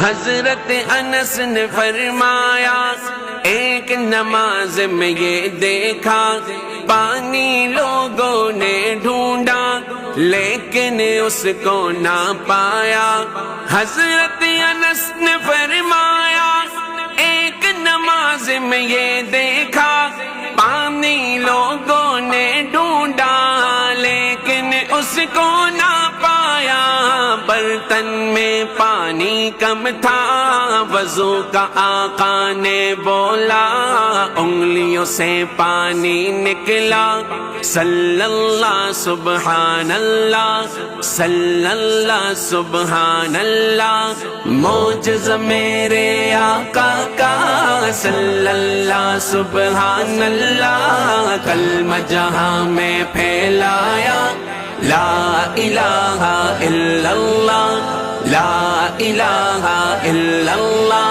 حضرت انس نے فرمایا ایک نماز میں یہ دیکھا پانی لوگوں نے ڈھونڈا لیکن اس کو نہ پایا۔ حضرت انس نے فرمایا ایک نماز میں یہ دیکھا پانی لوگوں نے ڈھونڈا لیکن اس کو نہ پایا۔ برتن میں پانی کم تھا وضو کا آقا نے بولا انگلیوں سے پانی نکلا۔ صلی اللہ سبحان اللہ صلی اللہ سبحان اللہ، معجزہ میرے آقا کا صلی اللہ سبحان اللہ، کلمہ جہاں میں پھیلایا لا الہ الا اللہ لا الہ الا اللہ۔